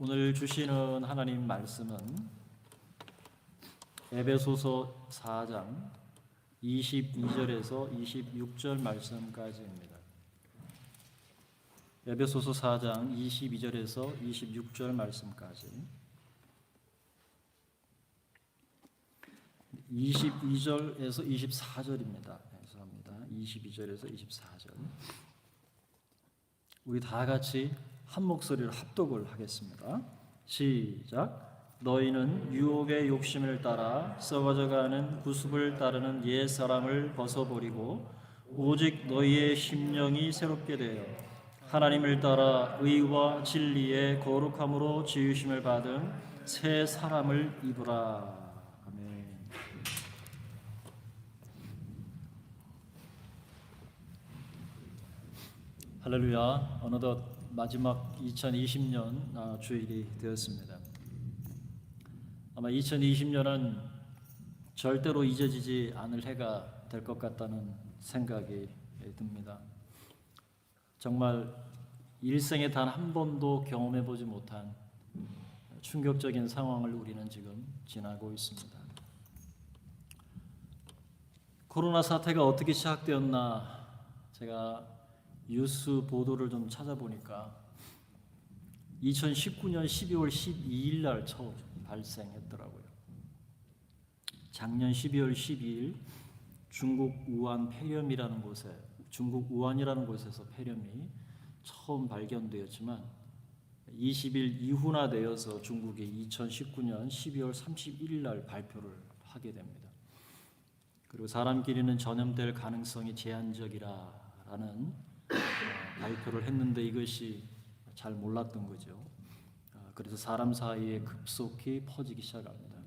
오늘 주시는 하나님 말씀은 에베소서 4장 22절에서 26절 말씀까지입니다. 에베소서 4장 22절에서 26절 말씀까지. 22절에서 24절입니다. 죄송합니다. 22절에서 24절. 우리 다 같이 한 목소리로 합독을 하겠습니다. 시작. 너희는 유혹의 욕심을 따라 썩어져가는 구습을 따르는 옛 사람을 벗어버리고 오직 너희의 심령이 새롭게 되어 하나님을 따라 의와 진리의 거룩함으로 지으심을 받은 새 사람을 입으라. 아멘. 할렐루야. 어느덧 마지막 2020년 주일이 되었습니다. 아마 2020년은 절대로 잊어지지 않을 해가 될 것 같다는 생각이 듭니다. 정말 일생에 단 한 번도 경험해 보지 못한 충격적인 상황을 우리는 지금 지나고 있습니다. 코로나 사태가 어떻게 시작되었나 제가 뉴스 보도를 좀 찾아보니까 2019년 12월 12일 날 처음 발생했더라고요. 작년 12월 12일 중국 우한 폐렴이라는 곳에 중국 우한이라는 곳에서 폐렴이 처음 발견되었지만 20일 이후나 되어서 중국이 2019년 12월 31일 날 발표를 하게 됩니다. 그리고 사람끼리는 전염될 가능성이 제한적이라는 발표를 했는데 이것이 잘 몰랐던 거죠. 그래서 사람 사이에 급속히 퍼지기 시작합니다.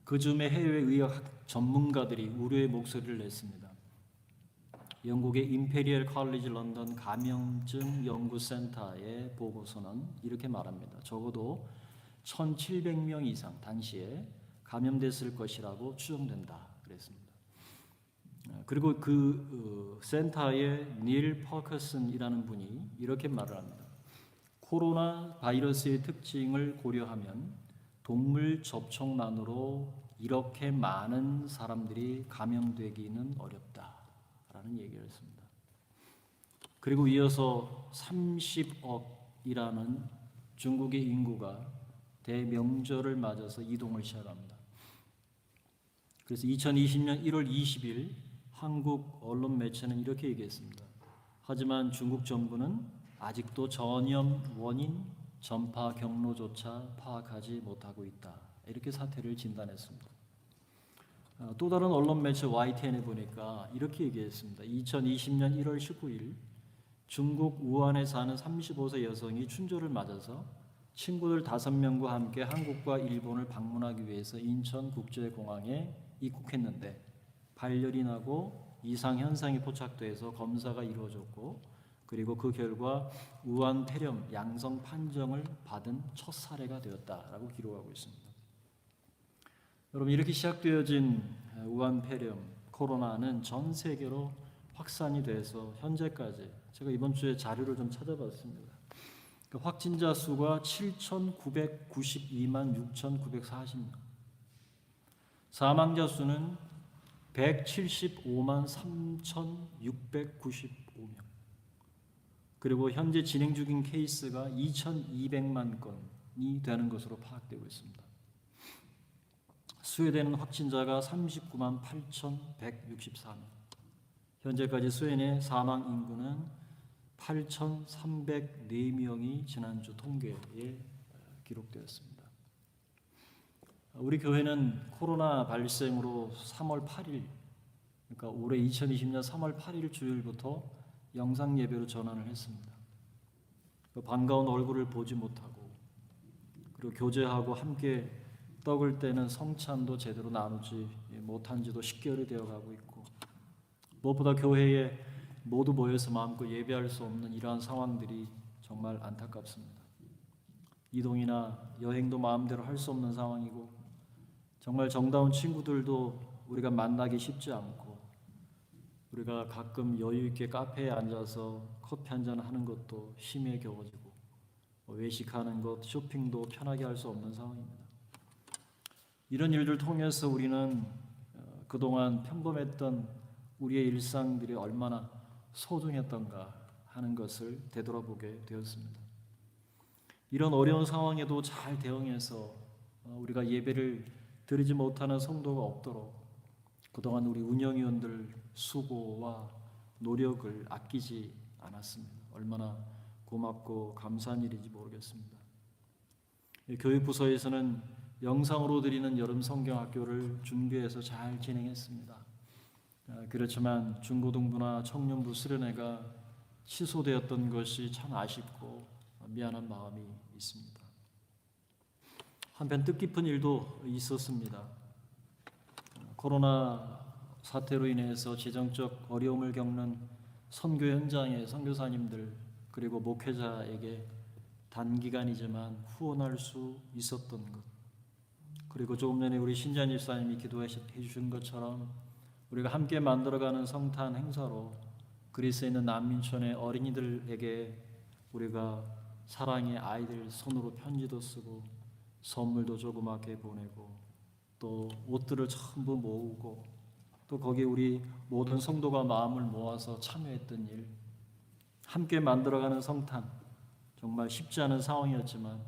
그 즈음에 해외 의학 전문가들이 우려의 목소리를 냈습니다. 영국의 임페리얼 컬리지 런던 감염증 연구센터의 보고서는 이렇게 말합니다. 적어도 1,700명 이상 당시에 감염됐을 것이라고 추정된다 그랬습니다. 그리고 그 센터의 닐 퍼커슨이라는 분이 이렇게 말을 합니다. 코로나 바이러스의 특징을 고려하면 동물 접촉만으로 이렇게 많은 사람들이 감염되기는 어렵다라는 얘기를 했습니다. 그리고 이어서 30억이라는 중국의 인구가 대명절을 맞아서 이동을 시작합니다. 그래서 2020년 1월 20일 한국 언론 매체는 이렇게 얘기했습니다. 하지만 중국 정부는 아직도 전염 원인, 전파 경로조차 파악하지 못하고 있다. 이렇게 사태를 진단했습니다. 또 다른 언론 매체 YTN에 보니까 이렇게 얘기했습니다. 2020년 1월 19일 중국 우한에 사는 35세 여성이 춘절을 맞아서 친구들 5명과 함께 한국과 일본을 방문하기 위해서 인천국제공항에 입국했는데 발열이 나고 이상 현상이 포착돼서 검사가 이루어졌고 그리고 그 결과 우한 폐렴 양성 판정을 받은 첫 사례가 되었다라고 기록하고 있습니다. 여러분 이렇게 시작되어진 우한 폐렴 코로나는 전 세계로 확산이 돼서 현재까지 제가 이번 주에 자료를 좀 찾아봤습니다. 그 확진자 수가 7,992만 6,940명, 사망자 수는 175만 3,695명, 그리고 현재 진행 중인 케이스가 2,200만 건이 되는 것으로 파악되고 있습니다. 스웨덴은 확진자가 39만 8,164명, 현재까지 스웨덴의 사망 인구는 8,304명이 지난주 통계에 기록되었습니다. 우리 교회는 코로나 발생으로 3월 8일, 그러니까 올해 2020년 3월 8일 주일부터 영상 예배로 전환을 했습니다. 반가운 얼굴을 보지 못하고 그리고 교제하고 함께 떡을 떼는 성찬도 제대로 나누지 못한 지도 10개월이 되어가고 있고 무엇보다 교회에 모두 모여서 마음껏 예배할 수 없는 이러한 상황들이 정말 안타깝습니다. 이동이나 여행도 마음대로 할 수 없는 상황이고 정말 정다운 친구들도 우리가 만나기 쉽지 않고 우리가 가끔 여유 있게 카페에 앉아서 커피 한잔 하는 것도 힘에 겨워지고 외식하는 것, 쇼핑도 편하게 할 수 없는 상황입니다. 이런 일들 통해서 우리는 그동안 평범했던 우리의 일상들이 얼마나 소중했던가 하는 것을 되돌아보게 되었습니다. 이런 어려운 상황에도 잘 대응해서 우리가 예배를 드리지 못하는 성도가 없도록 그동안 우리 운영위원들 수고와 노력을 아끼지 않았습니다. 얼마나 고맙고 감사한 일인지 모르겠습니다. 교육부서에서는 영상으로 드리는 여름 성경학교를 준비해서 잘 진행했습니다. 그렇지만 중고등부나 청년부 수련회가 취소되었던 것이 참 아쉽고 미안한 마음이 있습니다. 한편 뜻깊은 일도 있었습니다. 코로나 사태로 인해서 재정적 어려움을 겪는 선교 현장의 선교사님들 그리고 목회자에게 단기간이지만 후원할 수 있었던 것, 그리고 조금 전에 우리 신지한 집사님이 기도해 주신 것처럼 우리가 함께 만들어가는 성탄 행사로 그리스에 있는 난민촌의 어린이들에게 우리가 사랑의 아이들 손으로 편지도 쓰고 선물도 조그맣게 보내고 또 옷들을 전부 모으고 또 거기에 우리 모든 성도가 마음을 모아서 참여했던 일, 함께 만들어가는 성탄, 정말 쉽지 않은 상황이었지만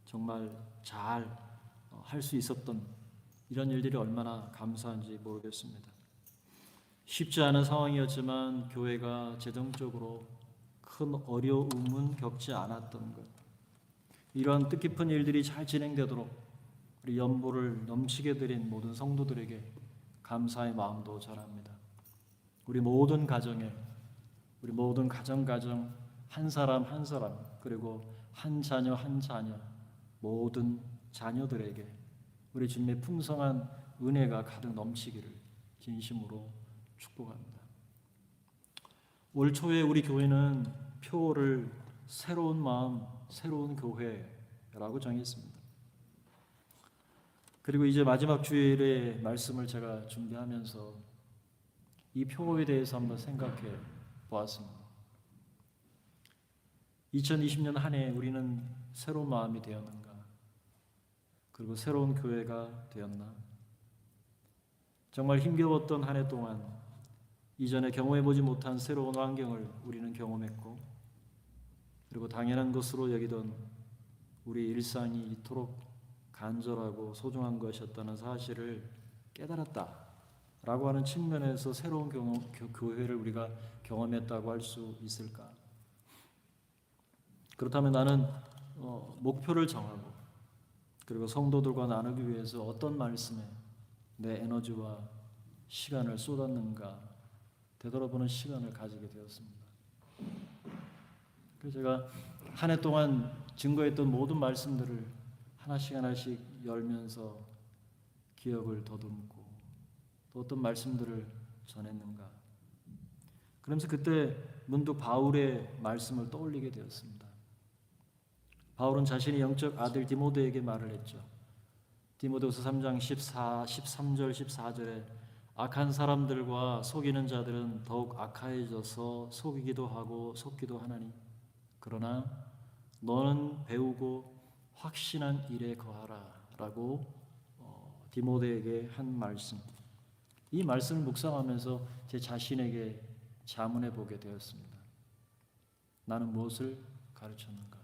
정말 잘 할 수 있었던 이런 일들이 얼마나 감사한지 모르겠습니다. 쉽지 않은 상황이었지만 교회가 재정적으로 큰 어려움은 겪지 않았던 것, 이러한 뜻깊은 일들이 잘 진행되도록 우리 연보를 넘치게 드린 모든 성도들에게 감사의 마음도 전합니다. 우리 모든 가정에, 우리 모든 가정 한 사람 한 사람 그리고 한 자녀 모든 자녀들에게 우리 주님의 풍성한 은혜가 가득 넘치기를 진심으로 축복합니다. 올 초에 우리 교회는 표어를 새로운 마음, 새로운 교회라고 정했습니다. 그리고 이제 마지막 주일의 말씀을 제가 준비하면서 이 표어에 대해서 한번 생각해 보았습니다. 2020년 한 해 우리는 새로운 마음이 되었는가? 그리고 새로운 교회가 되었나? 정말 힘겨웠던 한 해 동안 이전에 경험해보지 못한 새로운 환경을 우리는 경험했고, 그리고 당연한 것으로 여기던 우리 일상이 이토록 간절하고 소중한 것이었다는 사실을 깨달았다라고 하는 측면에서 새로운 교회를 우리가 경험했다고 할 수 있을까? 그렇다면 나는 목표를 정하고 그리고 성도들과 나누기 위해서 어떤 말씀에 내 에너지와 시간을 쏟았는가 되돌아보는 시간을 가지게 되었습니다. 그래서 제가 한 해 동안 증거했던 모든 말씀들을 하나씩 열면서 기억을 더듬고 또 어떤 말씀들을 전했는가, 그러면서 그때 문득 바울의 말씀을 떠올리게 되었습니다. 바울은 자신의 영적 아들 디모데에게 말을 했죠. 디모데후서 3장 13절 14절에 악한 사람들과 속이는 자들은 더욱 악하여져서 속이기도 하고 속기도 하나니 그러나 너는 배우고 확신한 일에 거하라 라고 디모데에게 한 말씀, 이 말씀을 묵상하면서 제 자신에게 자문해 보게 되었습니다. 나는 무엇을 가르쳤는가?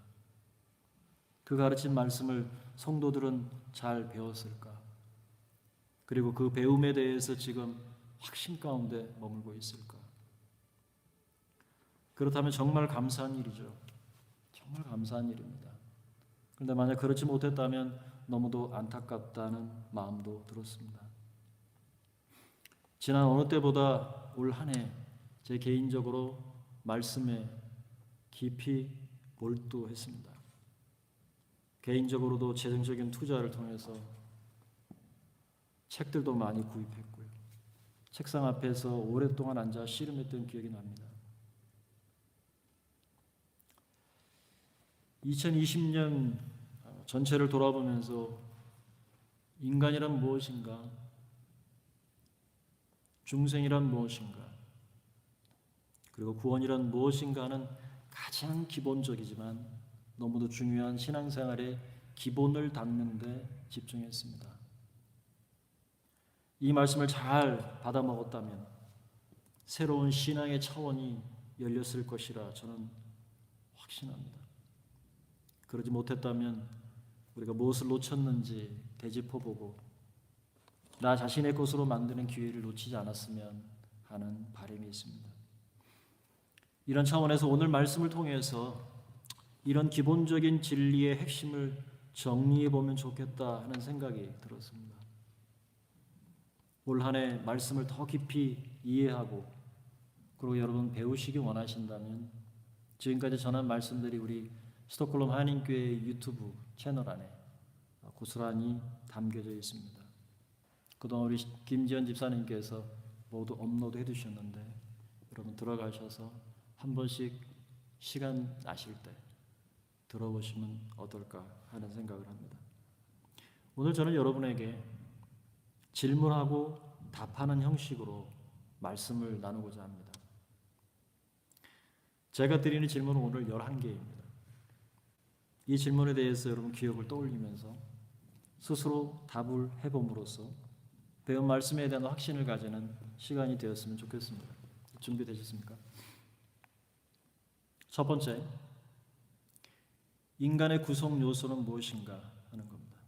그 가르친 말씀을 성도들은 잘 배웠을까? 그리고 그 배움에 대해서 지금 확신 가운데 머물고 있을까? 그렇다면 정말 감사한 일이죠. 정말 감사한 일입니다. 그런데 만약 그렇지 못했다면 너무도 안타깝다는 마음도 들었습니다. 지난 어느 때보다 올 한 해 제 개인적으로 말씀에 깊이 몰두했습니다. 개인적으로도 재정적인 투자를 통해서 책들도 많이 구입했고요. 책상 앞에서 오랫동안 앉아 씨름했던 기억이 납니다. 2020년 전체를 돌아보면서 인간이란 무엇인가? 중생이란 무엇인가? 그리고 구원이란 무엇인가 하는 가장 기본적이지만 너무도 중요한 신앙생활의 기본을 닦는 데 집중했습니다. 이 말씀을 잘 받아 먹었다면 새로운 신앙의 차원이 열렸을 것이라 저는 확신합니다. 그러지 못했다면 우리가 무엇을 놓쳤는지 되짚어보고 나 자신의 것으로 만드는 기회를 놓치지 않았으면 하는 바람이 있습니다. 이런 차원에서 오늘 말씀을 통해서 이런 기본적인 진리의 핵심을 정리해 보면 좋겠다 하는 생각이 들었습니다. 올 한 해 말씀을 더 깊이 이해하고 그리고 여러분 배우시기 원하신다면 지금까지 전한 말씀들이 우리 스톡홀름 한인교회 유튜브 채널 안에 고스란히 담겨져 있습니다. 그동안 우리 김지연 집사님께서 모두 업로드해 두셨는데 여러분 들어가셔서 한 번씩 시간 나실 때 들어보시면 어떨까 하는 생각을 합니다. 오늘 저는 여러분에게 질문하고 답하는 형식으로 말씀을 나누고자 합니다. 제가 드리는 질문은 오늘 11개입니다. 이 질문에 대해서 여러분 기억을 떠올리면서 스스로 답을 해봄으로써 배운 말씀에 대한 확신을 가지는 시간이 되었으면 좋겠습니다. 준비되셨습니까? 첫 번째, 인간의 구성 요소는 무엇인가 하는 겁니다.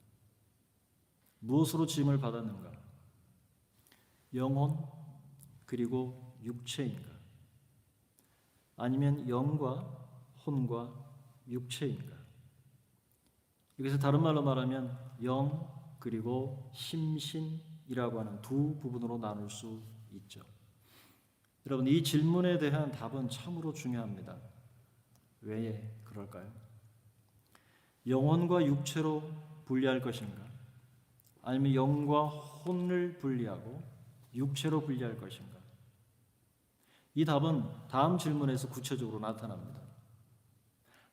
무엇으로 지음을 받았는가? 영혼 그리고 육체인가? 아니면 영과 혼과 육체인가? 여기서 다른 말로 말하면 영 그리고 심신이라고 하는 두 부분으로 나눌 수 있죠. 여러분 이 질문에 대한 답은 참으로 중요합니다. 왜 그럴까요? 영혼과 육체로 분리할 것인가? 아니면 영과 혼을 분리하고 육체로 분리할 것인가? 이 답은 다음 질문에서 구체적으로 나타납니다.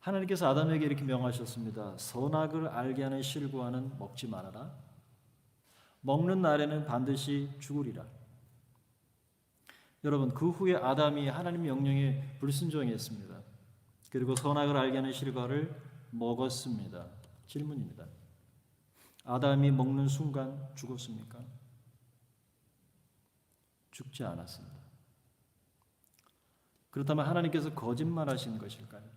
하나님께서 아담에게 이렇게 명하셨습니다. 선악을 알게 하는 실과는 먹지 말아라. 먹는 날에는 반드시 죽으리라. 여러분 그 후에 아담이 하나님 명령에 불순종했습니다. 그리고 선악을 알게 하는 실과를 먹었습니다. 질문입니다. 아담이 먹는 순간 죽었습니까? 죽지 않았습니다. 그렇다면 하나님께서 거짓말하신 것일까요?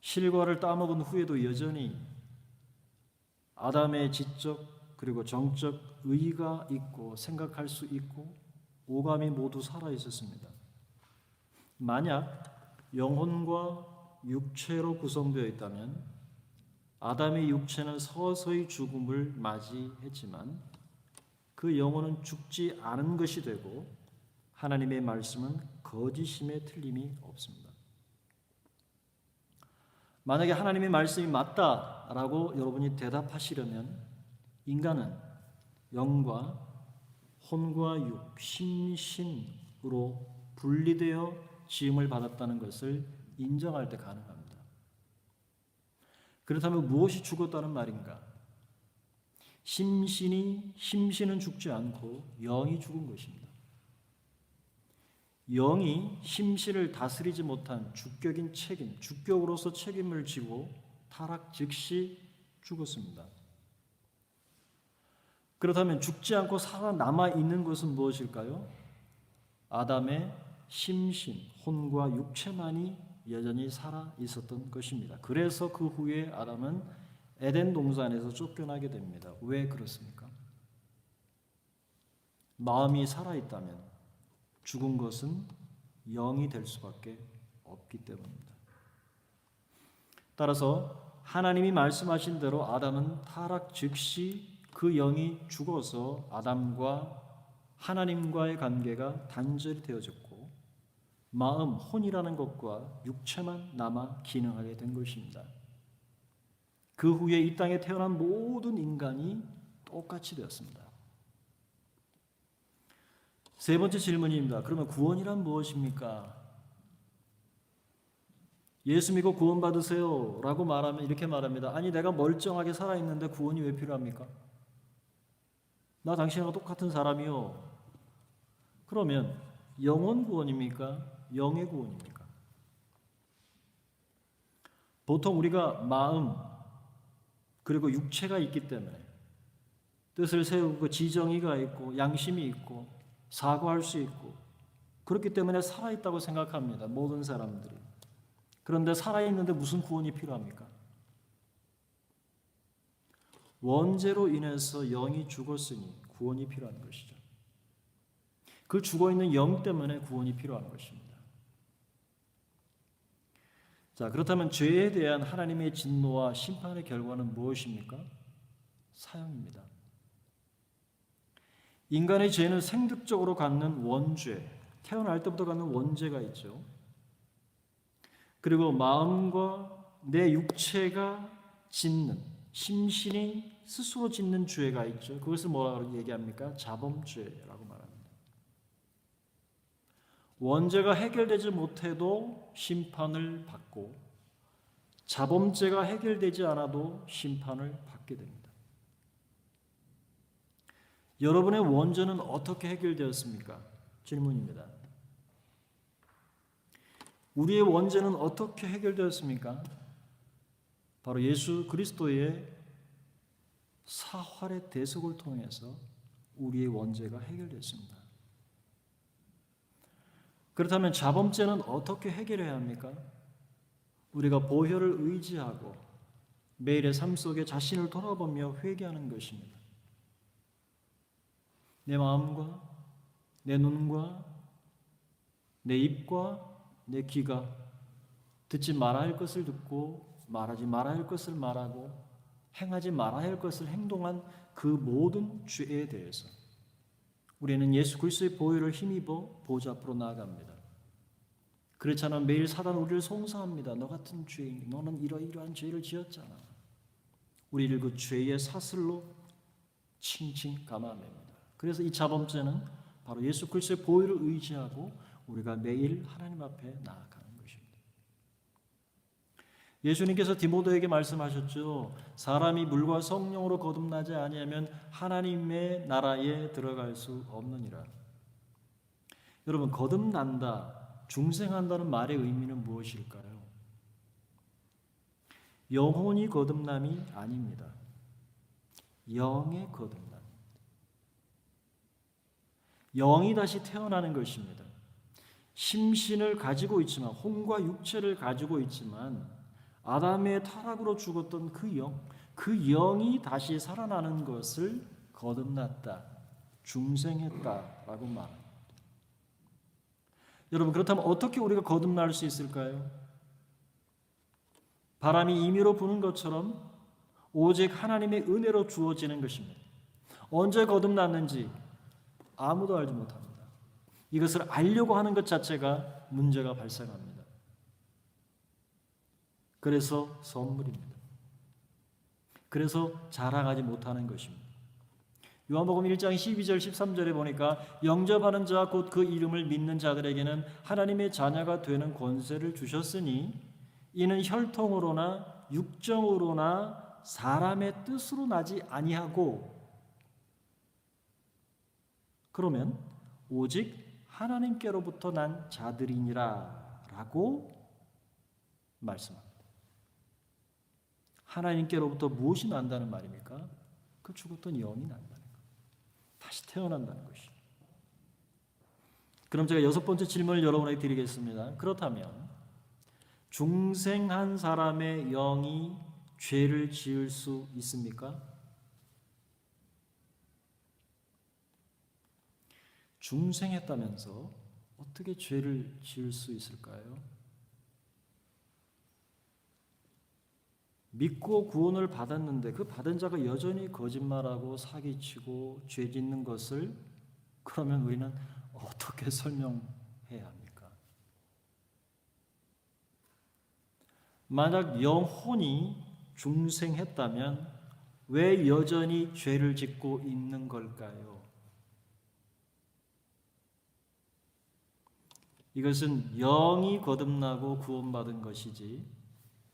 실과를 따먹은 후에도 여전히 아담의 지적 그리고 정적 의가 있고 생각할 수 있고 오감이 모두 살아 있었습니다. 만약 영혼과 육체로 구성되어 있다면 아담의 육체는 서서히 죽음을 맞이했지만 그 영혼은 죽지 않은 것이 되고 하나님의 말씀은 거짓임에 틀림이 없습니다. 만약에 하나님의 말씀이 맞다라고 여러분이 대답하시려면 인간은 영과 혼과 육, 심신으로 분리되어 지음을 받았다는 것을 인정할 때 가능합니다. 그렇다면 무엇이 죽었다는 말인가? 심신은 죽지 않고 영이 죽은 것입니다. 영이 심신을 다스리지 못한 주격인 책임, 주격으로서 책임을 지고 타락 즉시 죽었습니다. 그렇다면 죽지 않고 살아남아 있는 것은 무엇일까요? 아담의 심신, 혼과 육체만이 여전히 살아 있었던 것입니다. 그래서 그 후에 아담은 에덴 동산에서 쫓겨나게 됩니다. 왜 그렇습니까? 마음이 살아 있다면 죽은 것은 영이 될 수밖에 없기 때문입니다. 따라서 하나님이 말씀하신 대로 아담은 타락 즉시 그 영이 죽어서 아담과 하나님과의 관계가 단절이 되어졌고 마음, 혼이라는 것과 육체만 남아 기능하게 된 것입니다. 그 후에 이 땅에 태어난 모든 인간이 똑같이 되었습니다. 세 번째 질문입니다. 그러면 구원이란 무엇입니까? 예수 믿고 구원 받으세요 라고 말하면 이렇게 말합니다. 아니 내가 멀쩡하게 살아있는데 구원이 왜 필요합니까? 나 당신하고 똑같은 사람이요. 그러면 영혼 구원입니까? 영의 구원입니까? 보통 우리가 마음 그리고 육체가 있기 때문에 뜻을 세우고 지정의가 있고 양심이 있고 사고할 수 있고 그렇기 때문에 살아있다고 생각합니다. 모든 사람들이. 그런데 살아있는데 무슨 구원이 필요합니까? 원죄로 인해서 영이 죽었으니 구원이 필요한 것이죠. 그 죽어있는 영 때문에 구원이 필요한 것입니다. 자, 그렇다면 죄에 대한 하나님의 진노와 심판의 결과는 무엇입니까? 사형입니다. 인간의 죄는 생득적으로 갖는 원죄, 태어날 때부터 갖는 원죄가 있죠. 그리고 마음과 내 육체가 짓는, 심신이 스스로 짓는 죄가 있죠. 그것을 뭐라고 얘기합니까? 자범죄라고 말합니다. 원죄가 해결되지 못해도 심판을 받고 자범죄가 해결되지 않아도 심판을 받게 됩니다. 여러분의 원죄는 어떻게 해결되었습니까? 질문입니다. 우리의 원죄는 어떻게 해결되었습니까? 바로 예수 그리스도의 사활의 대속을 통해서 우리의 원죄가 해결됐습니다. 그렇다면 자범죄는 어떻게 해결해야 합니까? 우리가 보혈을 의지하고 매일의 삶 속에 자신을 돌아보며 회개하는 것입니다. 내 마음과 내 눈과 내 입과 내 귀가 듣지 말아야 할 것을 듣고 말하지 말아야 할 것을 말하고 행하지 말아야 할 것을 행동한 그 모든 죄에 대해서 우리는 예수 그리스도의 보혈을 힘입어 보좌 앞으로 나아갑니다. 그렇잖아 매일 사단 우리를 송사합니다. 너 같은 죄인, 너는 이러이러한 죄를 지었잖아. 우리를 그 죄의 사슬로 칭칭 감아냅니다. 그래서 이 자범죄는 바로 예수 그리스도의 보혈을 의지하고 우리가 매일 하나님 앞에 나아가는 것입니다. 예수님께서 디모데에게 말씀하셨죠. 사람이 물과 성령으로 거듭나지 아니하면 하나님의 나라에 들어갈 수 없느니라. 여러분, 거듭난다, 중생한다는 말의 의미는 무엇일까요? 영혼이 거듭남이 아닙니다. 영의 거듭남. 영이 다시 태어나는 것입니다. 심신을 가지고 있지만, 혼과 육체를 가지고 있지만 아담의 타락으로 죽었던 그 영이 다시 살아나는 것을 거듭났다, 중생했다라고 말합니다. 여러분, 그렇다면 어떻게 우리가 거듭날 수 있을까요? 바람이 임의로 부는 것처럼 오직 하나님의 은혜로 주어지는 것입니다. 언제 거듭났는지 아무도 알지 못합니다. 이것을 알려고 하는 것 자체가 문제가 발생합니다. 그래서 선물입니다. 그래서 자랑하지 못하는 것입니다. 요한복음 1장 12절 13절에 보니까 영접하는 자 곧 그 이름을 믿는 자들에게는 하나님의 자녀가 되는 권세를 주셨으니 이는 혈통으로나 육정으로나 사람의 뜻으로 나지 아니하고 그러면 오직 하나님께로부터 난 자들이니라 라고 말씀합니다. 하나님께로부터 무엇이 난다는 말입니까? 그 죽었던 영이 난다는 것. 다시 태어난다는 것이죠. 그럼 제가 6번째 질문을 여러분에게 드리겠습니다. 그렇다면 중생한 사람의 영이 죄를 지을 수 있습니까? 중생했다면서 어떻게 죄를 지을 수 있을까요? 믿고 구원을 받았는데 그 받은 자가 여전히 거짓말하고 사기치고 죄 짓는 것을 그러면 우리는 어떻게 설명해야 합니까? 만약 영혼이 중생했다면 왜 여전히 죄를 짓고 있는 걸까요? 이것은 영이 거듭나고 구원받은 것이지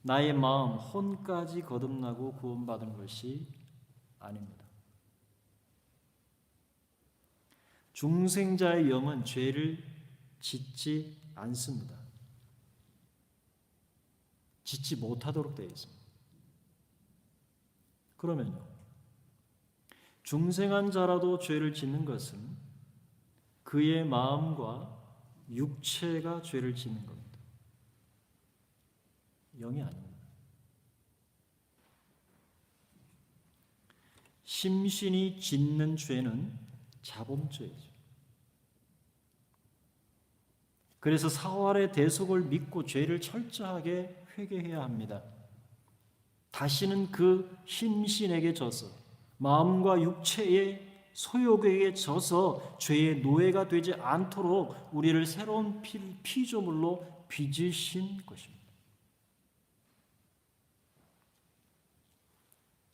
나의 마음, 혼까지 거듭나고 구원받은 것이 아닙니다. 중생자의 영은 죄를 짓지 않습니다. 짓지 못하도록 되어 있습니다. 그러면요, 중생한 자라도 죄를 짓는 것은 그의 마음과 육체가 죄를 짓는 겁니다. 영이 아닙니다. 심신이 짓는 죄는 자범죄이죠. 그래서 사활의 대속을 믿고 죄를 철저하게 회개해야 합니다. 다시는 그 심신에게 져서 마음과 육체의 소욕에게 져서 죄의 노예가 되지 않도록 우리를 새로운 피조물로 빚으신 것입니다.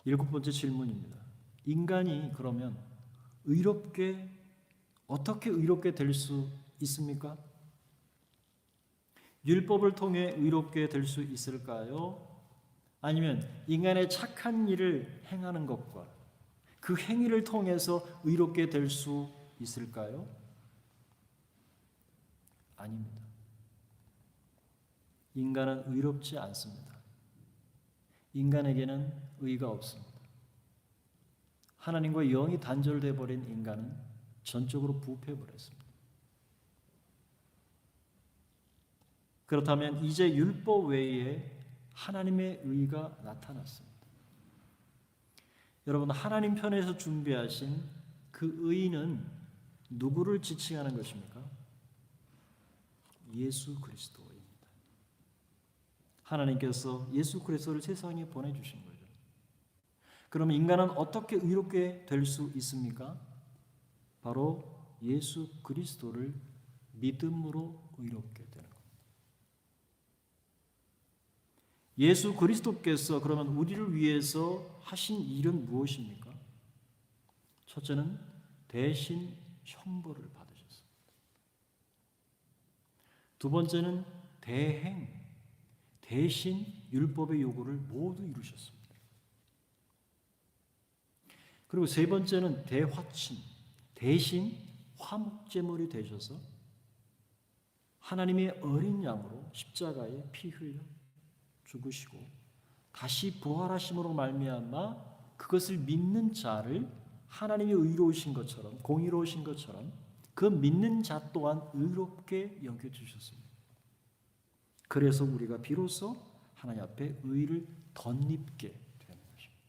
7번째 질문입니다. 인간이 그러면 어떻게 의롭게 될 수 있습니까? 율법을 통해 의롭게 될 수 있을까요? 아니면 인간의 착한 일을 행하는 것과 그 행위를 통해서 의롭게 될 수 있을까요? 아닙니다. 인간은 의롭지 않습니다. 인간에게는 의가 없습니다. 하나님과 영이 단절돼 버린 인간은 전적으로 부패해 버렸습니다. 그렇다면 이제 율법 외에 하나님의 의가 나타났습니다. 여러분, 하나님 편에서 준비하신 그 의는 누구를 지칭하는 것입니까? 예수 그리스도입니다. 하나님께서 예수 그리스도를 세상에 보내주신 거죠. 그럼 인간은 어떻게 의롭게 될 수 있습니까? 바로 예수 그리스도를 믿음으로 의롭게 되는 겁니다. 예수 그리스도께서 그러면 우리를 위해서 하신 일은 무엇입니까? 첫째는 대신 형벌을 받으셨습니다. 두 번째는 대신 율법의 요구를 모두 이루셨습니다. 그리고 세 번째는 대화친, 대신 화목제물이 되셔서 하나님의 어린 양으로 십자가에 피 흘려 죽으시고 다시 부활하심으로 말미암아 그것을 믿는 자를 하나님이 의로우신 것처럼, 공의로우신 것처럼 그 믿는 자 또한 의롭게 여겨주셨습니다. 그래서 우리가 비로소 하나님 앞에 의를 덧입게 되는 것입니다.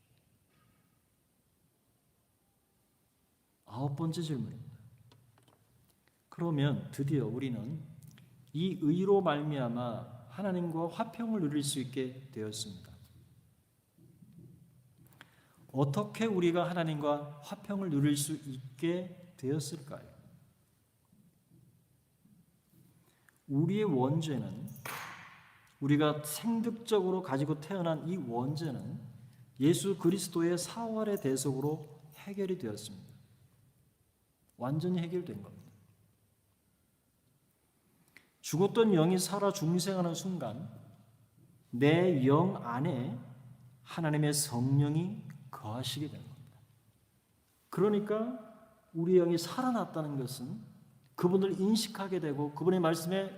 9번째 질문입니다. 그러면 드디어 우리는 이 의로 말미암아 하나님과 화평을 누릴 수 있게 되었습니다. 어떻게 우리가 하나님과 화평을 누릴 수 있게 되었을까요? 우리의 원죄는, 우리가 생득적으로 가지고 태어난 이 원죄는 예수 그리스도의 사활의 대속으로 해결이 되었습니다. 완전히 해결된 겁니다. 죽었던 영이 살아 중생하는 순간 내 영 안에 하나님의 성령이 거하시게 되는 겁니다. 그러니까 우리 영이 살아났다는 것은 그분을 인식하게 되고 그분의 말씀에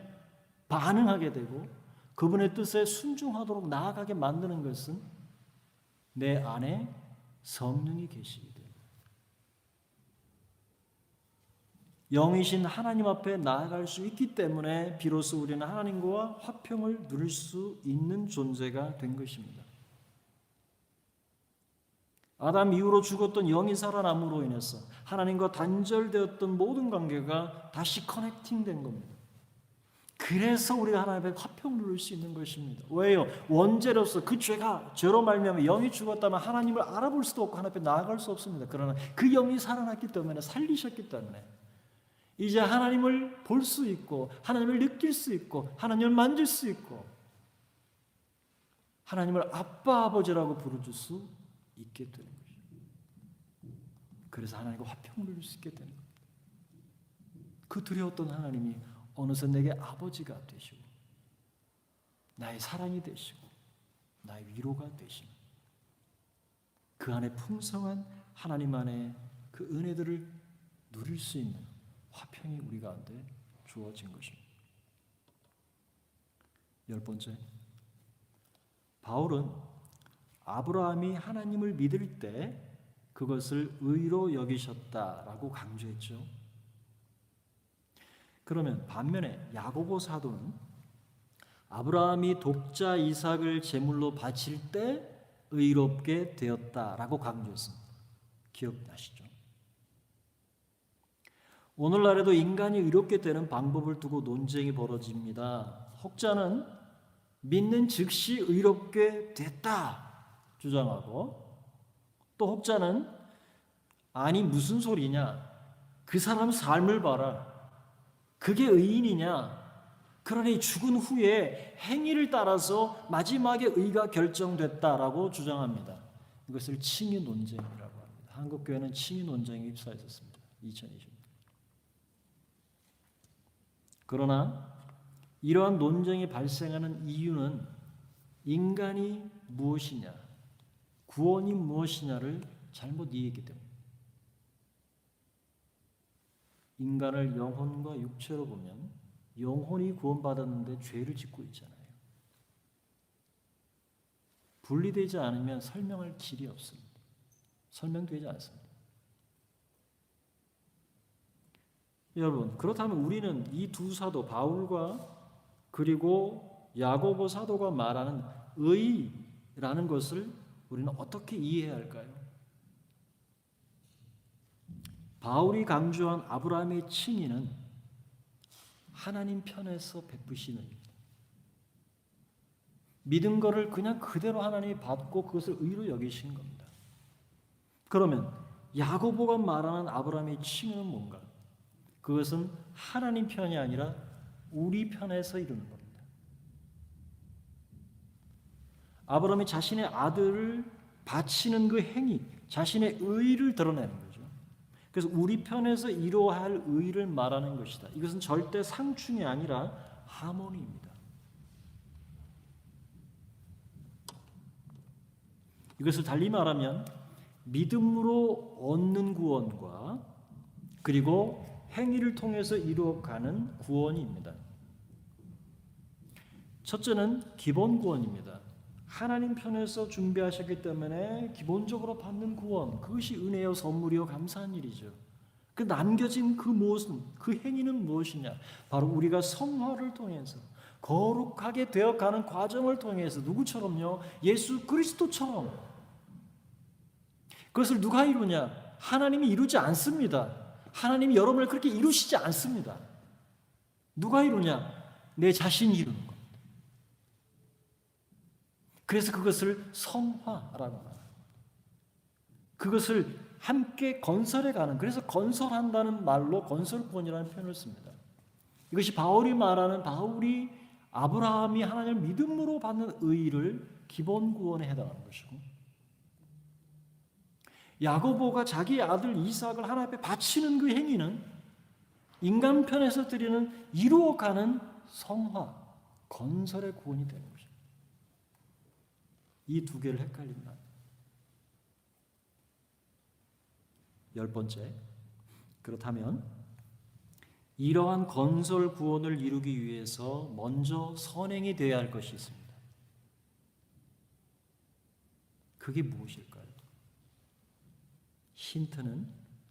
반응하게 되고 그분의 뜻에 순종하도록 나아가게 만드는 것은 내 안에 성령이 계시게 됩니다. 영이신 하나님 앞에 나아갈 수 있기 때문에 비로소 우리는 하나님과 화평을 누릴 수 있는 존재가 된 것입니다. 아담 이후로 죽었던 영이 살아남으로 인해서 하나님과 단절되었던 모든 관계가 다시 커넥팅된 겁니다. 그래서 우리가 하나님 앞에 화평을 누릴 수 있는 것입니다. 왜요? 원죄로서 그 죄로 말미암아 영이 죽었다면 하나님을 알아볼 수도 없고 하나님 앞에 나아갈 수 없습니다. 그러나 그 영이 살아났기 때문에, 살리셨기 때문에 이제 하나님을 볼 수 있고 하나님을 느낄 수 있고 하나님을 만질 수 있고 하나님을 아빠 아버지라고 부르줄 수 있게 되는 것입니다. 그래서 하나님과 화평을 누릴 수 있게 되는 겁니다. 그 두려웠던 하나님이 어느새 내게 아버지가 되시고 나의 사랑이 되시고 나의 위로가 되시는 그 안에 풍성한 하나님 안에 그 은혜들을 누릴 수 있는 화평이 우리 가운데 주어진 것입니다. 10번째, 바울은 아브라함이 하나님을 믿을 때 그것을 의로 여기셨다라고 강조했죠. 그러면 반면에 야고보 사도는 아브라함이 독자 이삭을 제물로 바칠 때 의롭게 되었다라고 강조했습니다. 기억나시죠? 오늘날에도 인간이 의롭게 되는 방법을 두고 논쟁이 벌어집니다. 혹자는 믿는 즉시 의롭게 됐다 주장하고, 또 혹자는 아니 무슨 소리냐, 그 사람 삶을 봐라, 그게 의인이냐, 그러니 죽은 후에 행위를 따라서 마지막에 의가 결정됐다라고 주장합니다. 이것을 칭의 논쟁이라고 합니다. 한국교회는 칭의 논쟁에 휩싸였습니다. 2020년. 그러나 이러한 논쟁이 발생하는 이유는 인간이 무엇이냐, 구원이 무엇이냐를 잘못 이해했기 때문입니다. 인간을 영혼과 육체로 보면 영혼이 구원받았는데 죄를 짓고 있잖아요. 분리되지 않으면 설명할 길이 없습니다. 설명되지 않습니다. 여러분, 그렇다면 우리는 이 두 사도 바울과 그리고 야고보 사도가 말하는 의라는 것을 우리는 어떻게 이해해야 할까요? 바울이 강조한 아브라함의 칭의는 하나님 편에서 베푸시는 일입니다. 믿은 거를 그냥 그대로 하나님이 받고 그것을 의로 여기신 겁니다. 그러면 야고보가 말하는 아브라함의 칭의는 뭔가? 그것은 하나님 편이 아니라 우리 편에서 이루는 겁니다. 아브라함이 자신의 아들을 바치는 그 행위, 자신의 의를 드러내는 거죠. 그래서 우리 편에서 이루어야 할 의를 말하는 것이다. 이것은 절대 상충이 아니라 하모니입니다. 이것을 달리 말하면 믿음으로 얻는 구원과 그리고 행위를 통해서 이루어가는 구원입니다. 첫째는 기본 구원입니다. 하나님 편에서 준비하셨기 때문에 기본적으로 받는 구원, 그것이 은혜요 선물이요 감사한 일이죠. 그 남겨진 그 무엇은, 그 행위는 무엇이냐? 바로 우리가 성화를 통해서 거룩하게 되어가는 과정을 통해서 누구처럼요? 예수 그리스도처럼. 그것을 누가 이루냐? 하나님이 이루지 않습니다. 하나님이 여러분을 그렇게 이루시지 않습니다. 누가 이루냐? 내 자신이 이루는 겁니다. 그래서 그것을 성화라고 합니다. 그것을 함께 건설해가는, 그래서 건설한다는 말로 건설구원이라는 표현을 씁니다. 이것이 바울이 말하는, 바울이 아브라함이 하나님을 믿음으로 받는 의를 기본 구원에 해당하는 것이고, 야고보가 자기의 아들 이삭을 하나님 앞에 바치는 그 행위는 인간 편에서 드리는 이루어가는 성화, 건설의 구원이 되는 것입니다. 이 두 개를 헷갈린다. 10번째, 그렇다면 이러한 건설 구원을 이루기 위해서 먼저 선행이 되어야 할 것이 있습니다. 그게 무엇일까요? 힌트는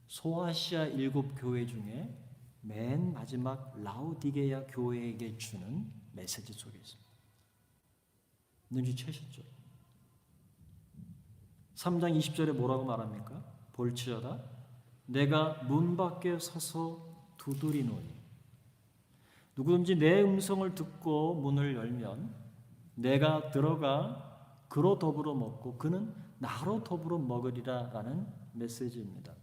소아시아 7교회 중에 맨 마지막 라오디게아 교회에게 주는 메시지 속에 있습니다. 눈치채셨죠? 3장 20절에 뭐라고 말합니까? 볼지어다 내가 문 밖에 서서 두드리노니 누구든지 내 음성을 듣고 문을 열면 내가 들어가 그로 더불어 먹고 그는 나로 더불어 먹으리라 라는 메시지입니다.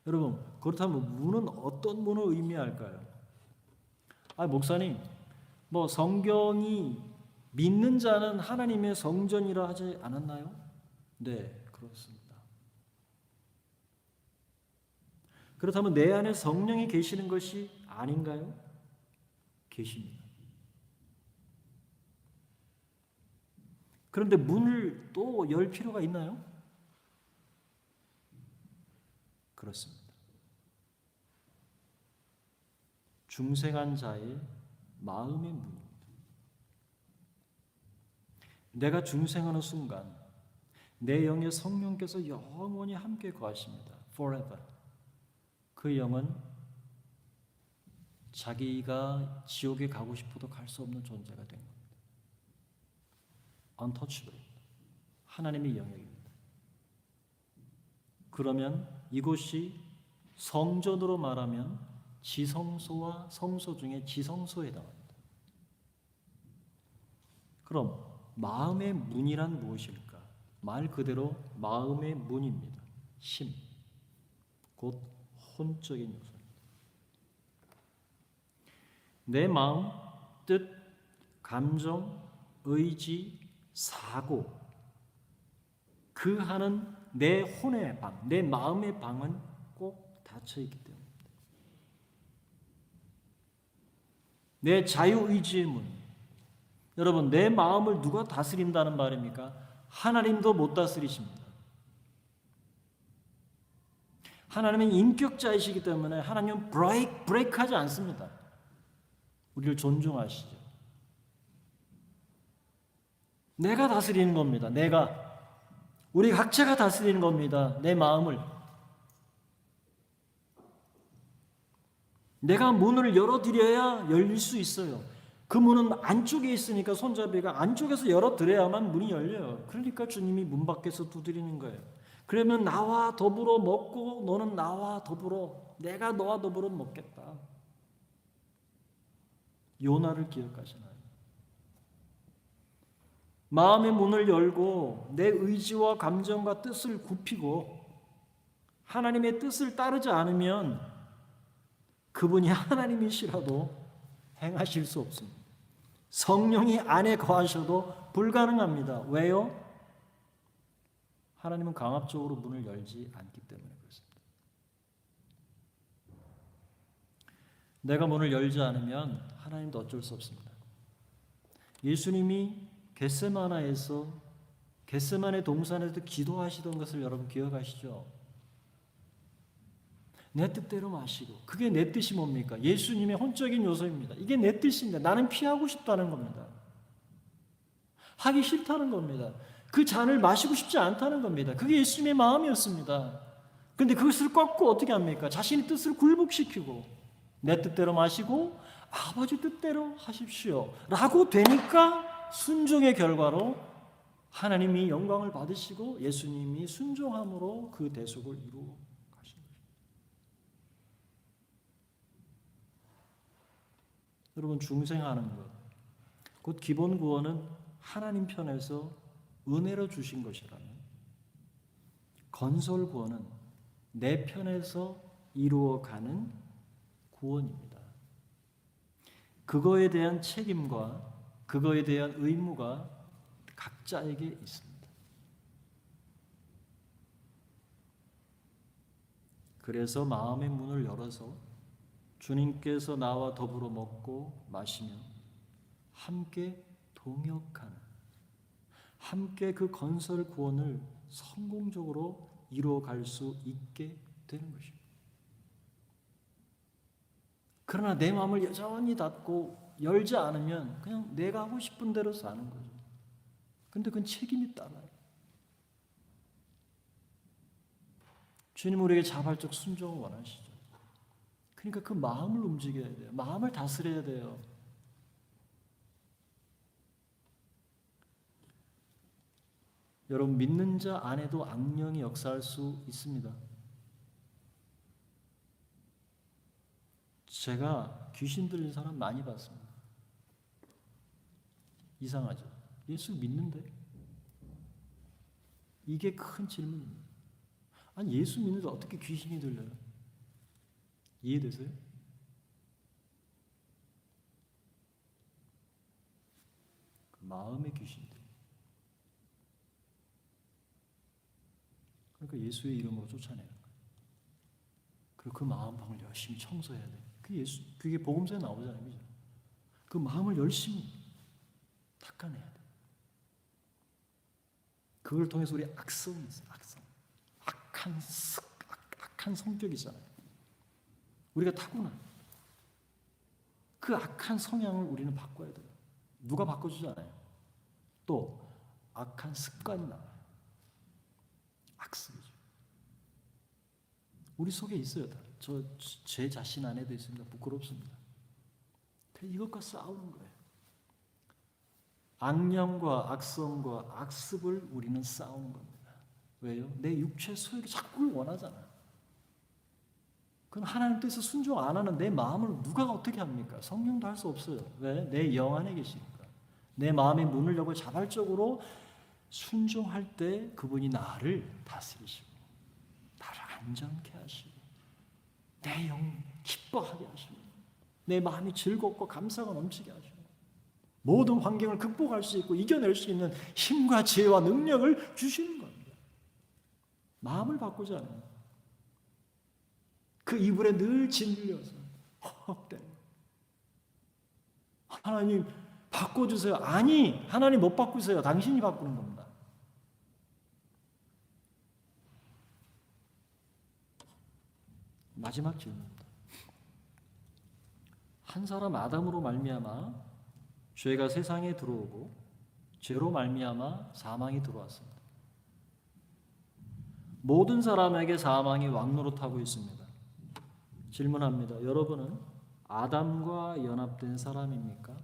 여러분, 그렇다면 문은 어떤 문을 의미할까요? 목사님, 성경이 믿는 자는 하나님의 성전이라 하지 않았나요? 네, 그렇습니다. 그렇다면 내 안에 성령이 계시는 것이 아닌가요? 계십니다. 그런데 문을 또 열 필요가 있나요? 그렇습니다. 중생한 자의 마음의 문입니다. 내가 중생하는 순간 내 영의 성령께서 영원히 함께 거하십니다. Forever. 그 영은 자기가 지옥에 가고 싶어도 갈 수 없는 존재가 된 겁니다. Untouchable. 하나님의 영역입니다. 그러면 이곳이 성전으로 말하면 지성소와 성소 중에 지성소에 해당합니다. 그럼 마음의 문이란 무엇일까? 말 그대로 마음의 문입니다. 심, 곧 혼적인 요소입니다. 내 마음, 뜻, 감정, 의지, 사고, 그 하는 내 혼의 방, 내 마음의 방은 꼭 닫혀 있기 때문입니다. 내 자유의지의 문. 여러분, 내 마음을 누가 다스린다는 말입니까? 하나님도 못 다스리십니다. 하나님은 인격자이시기 때문에 하나님은 브레이크하지 않습니다. 우리를 존중하시죠. 내가 다스리는 겁니다. 우리 각자가 다스리는 겁니다. 내 마음을. 내가 문을 열어드려야 열릴 수 있어요. 그 문은 안쪽에 있으니까 손잡이가 안쪽에서 열어드려야만 문이 열려요. 그러니까 주님이 문 밖에서 두드리는 거예요. 그러면 나와 더불어 먹고 너는 나와 더불어, 내가 너와 더불어 먹겠다. 요나를 기억하시나요? 마음의 문을 열고 내 의지와 감정과 뜻을 굽히고 하나님의 뜻을 따르지 않으면 그분이 하나님이시라도 행하실 수 없습니다. 성령이 안에 거하셔도 불가능합니다. 왜요? 하나님은 강압적으로 문을 열지 않기 때문에 그렇습니다. 내가 문을 열지 않으면 하나님도 어쩔 수 없습니다. 예수님이 겟세마네 동산에서 기도하시던 것을 여러분 기억하시죠? 내 뜻대로 마시고, 그게 내 뜻이 뭡니까? 예수님의 혼적인 요소입니다. 이게 내 뜻입니다. 나는 피하고 싶다는 겁니다. 하기 싫다는 겁니다. 그 잔을 마시고 싶지 않다는 겁니다. 그게 예수님의 마음이었습니다. 그런데 그것을 꺾고 어떻게 합니까? 자신의 뜻을 굴복시키고 내 뜻대로 마시고 아버지 뜻대로 하십시오 라고 되니까 순종의 결과로 하나님이 영광을 받으시고 예수님이 순종함으로 그 대속을 이루어 가신 것입니다. 여러분, 중생하는 것, 곧 기본 구원은 하나님 편에서 은혜로 주신 것이라면 건설 구원은 내 편에서 이루어가는 구원입니다. 그거에 대한 책임과 그거에 대한 의무가 각자에게 있습니다. 그래서 마음의 문을 열어서 주님께서 나와 더불어 먹고 마시며 함께 동역하는, 함께 그 건설 구원을 성공적으로 이루어갈 수 있게 되는 것입니다. 그러나 내 마음을 여전히 닫고 열지 않으면 그냥 내가 하고 싶은 대로 사는 거죠. 근데 그건 책임이 따라요. 주님 우리에게 자발적 순종을 원하시죠. 그러니까 그 마음을 움직여야 돼요. 마음을 다스려야 돼요. 여러분, 믿는 자 안에도 악령이 역사할 수 있습니다. 제가 귀신 들린 사람 많이 봤습니다. 이상하죠? 예수 믿는데? 이게 큰 질문입니다. 아니, 예수 믿는데 어떻게 귀신이 들려요? 이해되세요? 그 마음의 귀신들. 그러니까 예수의 이름으로 쫓아내는 거예요. 그리고 그 마음방을 열심히 청소해야 돼요. 그게 복음서에 나오잖아요. 그죠? 그 마음을 열심히 닦아내야 돼요. 그걸 통해서 우리 악성이 있어요. 악한 성격이 있잖아요. 우리가 타고난 그 악한 성향을 우리는 바꿔야 돼요. 누가 바꿔주지 않아요. 또 악한 습관이 나와요. 악습이죠. 우리 속에 있어요. 제 자신 안에도 있습니다. 부끄럽습니다. 이것과 싸우는 거예요. 악령과 악성과 악습을 우리는 싸우는 겁니다. 왜요? 내 육체 소유를 자꾸 원하잖아요. 그건 하나님 뜻에 순종 안 하는 내 마음을 누가 어떻게 합니까? 성령도 할 수 없어요. 왜? 내 영 안에 계시니까. 내 마음의 문을 열고 자발적으로 순종할 때 그분이 나를 다스리시고 나를 안전케 하시고 내 영 기뻐하게 하시고 내 마음이 즐겁고 감사가 넘치게 하시고 모든 환경을 극복할 수 있고 이겨낼 수 있는 힘과 지혜와 능력을 주시는 겁니다. 마음을 바꾸잖아요. 그 이불에 늘 짓눌려서 헛헛대는 하나님 바꿔주세요. 아니, 하나님 못 바꾸세요. 당신이 바꾸는 겁니다. 마지막 질문입니다. 한 사람 아담으로 말미암아 죄가 세상에 들어오고 죄로 말미암아 사망이 들어왔습니다. 모든 사람에게 사망이 왕노릇하고 있습니다. 질문합니다. 여러분은 아담과 연합된 사람입니까?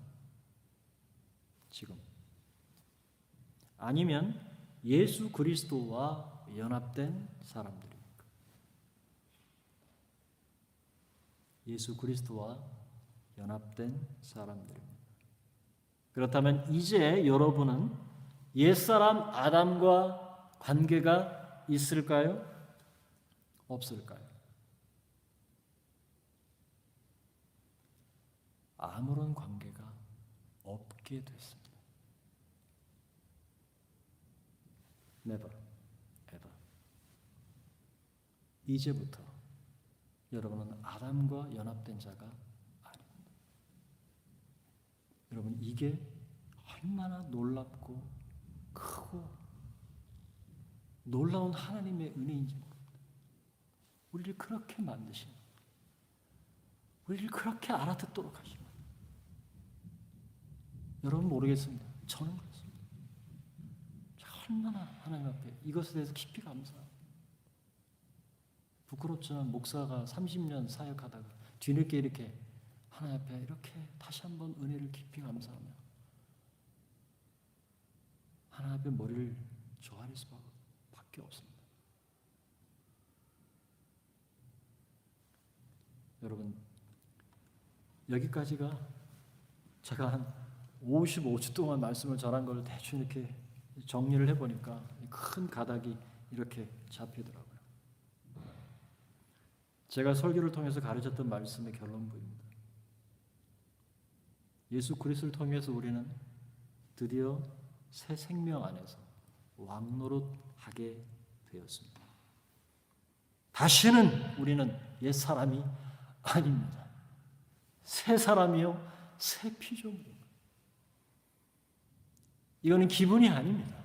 지금. 아니면 예수 그리스도와 연합된 사람들입니까? 예수 그리스도와 연합된 사람들입니다. 그렇다면 이제 여러분은 옛사람 아담과 관계가 있을까요? 없을까요? 아무런 관계가 없게 됐습니다. Never, ever. 이제부터 여러분은 아담과 연합된 자가 아닙니다. 여러분, 이게 얼마나 놀랍고 크고 놀라운 하나님의 은혜인지 모릅니다. 우리를 그렇게 만드신, 우리를 그렇게 알아듣도록 하신 여러분 모르겠습니다. 저는 그렇습니다. 얼마나 하나님 앞에 이것에 대해서 깊이 감사합니다. 부끄럽지만 목사가 30년 사역하다가 뒤늦게 이렇게 하나님 앞에 이렇게 다시 한번 은혜를 깊이 감사하며 하나님 앞에 머리를 조아릴 수밖에 없습니다. 여러분, 여기까지가 제가 한 55주 동안 말씀을 전한 걸 대충 이렇게 정리를 해보니까 큰 가닥이 이렇게 잡히더라고요. 제가 설교를 통해서 가르쳤던 말씀의 결론부입니다. 예수 그리스도를 통해서 우리는 드디어 새 생명 안에서 왕노릇하게 되었습니다. 다시는 우리는 옛사람이 아닙니다. 새 사람이요, 새 피조물입니다. 이거는 기분이 아닙니다.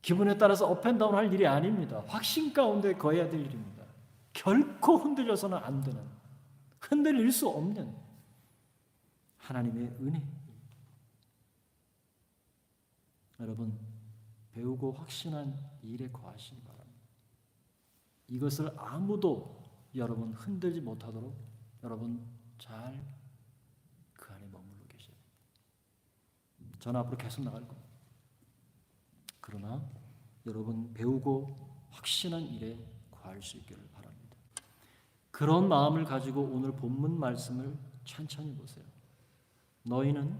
기분에 따라서 업앤다운 할 일이 아닙니다. 확신 가운데 거해야 될 일입니다. 결코 흔들려서는 안 되는, 흔들릴 수 없는 하나님의 은혜. 여러분, 배우고 확신한 일에 거하시기 바랍니다. 이것을 아무도 여러분 흔들지 못하도록 여러분 잘 그 안에 머물러 계셔야 됩니다. 저는 앞으로 계속 나갈 겁니다. 그러나 여러분 배우고 확신한 일에 거할 수 있기를 바랍니다. 그런 마음을 가지고 오늘 본문 말씀을 천천히 보세요. 너희는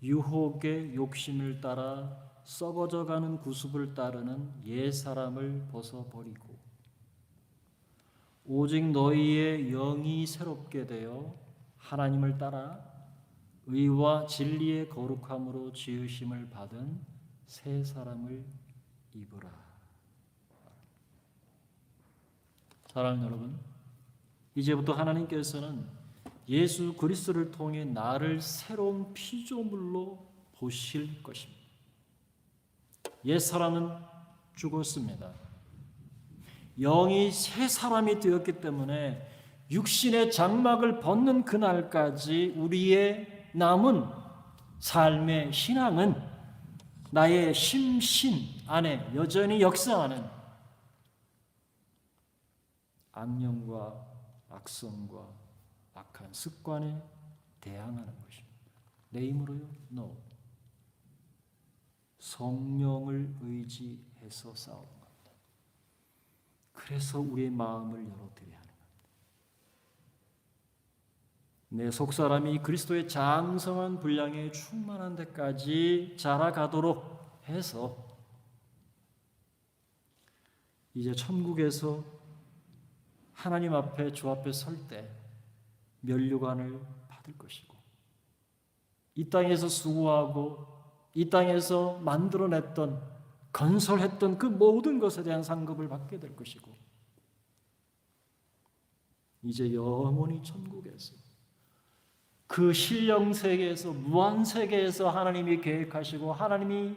유혹의 욕심을 따라 썩어져가는 구습을 따르는 옛 사람을 벗어버리고 오직 너희의 영이 새롭게 되어 하나님을 따라 의와 진리의 거룩함으로 지으심을 받은 새 사람을 입으라. 사랑하는 여러분, 이제부터 하나님께서는 예수 그리스도를 통해 나를 새로운 피조물로 보실 것입니다. 옛 사람은 죽었습니다. 영이 새 사람이 되었기 때문에 육신의 장막을 벗는 그날까지 우리의 남은 삶의 신앙은 나의 심신 안에 여전히 역사하는 악령과 악성과 악한 습관에 대항하는 것입니다. 내 힘으로요? No. 성령을 의지해서 싸우는 겁니다. 그래서 우리의 마음을 열어드려야 하는 겁니다. 내 속사람이 그리스도의 장성한 분량에 충만한 데까지 자라가도록 해서 이제 천국에서 하나님 앞에 주 앞에 설 때 면류관을 받을 것이고 이 땅에서 수고하고 이 땅에서 만들어냈던 건설했던 그 모든 것에 대한 상급을 받게 될 것이고 이제 영원히 천국에서 그 신령세계에서 무한세계에서 하나님이 계획하시고 하나님이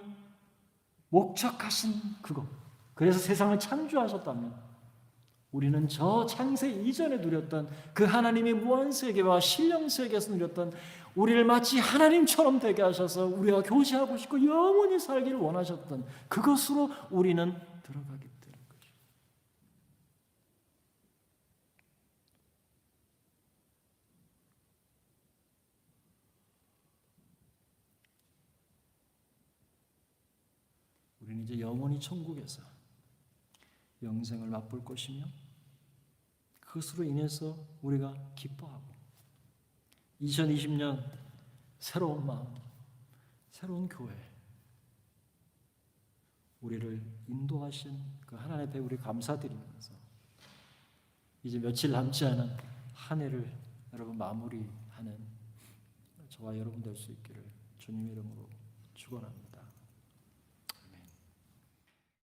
목적하신 그것, 그래서 세상을 창조하셨다면 우리는 저 창세 이전에 누렸던 그 하나님의 무한세계와 신령세계에서 누렸던 우리를 마치 하나님처럼 되게 하셔서 우리와 교제하고 싶고 영원히 살기를 원하셨던 그것으로 우리는 들어가게 되는 것이죠. 우리는 이제 영원히 천국에서 영생을 맛볼 것이며 그것으로 인해서 우리가 기뻐하고 2020년 새로운 마음, 새로운 교회 우리를 인도하신 그 하나님 앞에 우리 감사드리면서 이제 며칠 남지 않은 한 해를 여러분 마무리하는 저와 여러분 될 수 있기를 주님의 이름으로 축원합니다.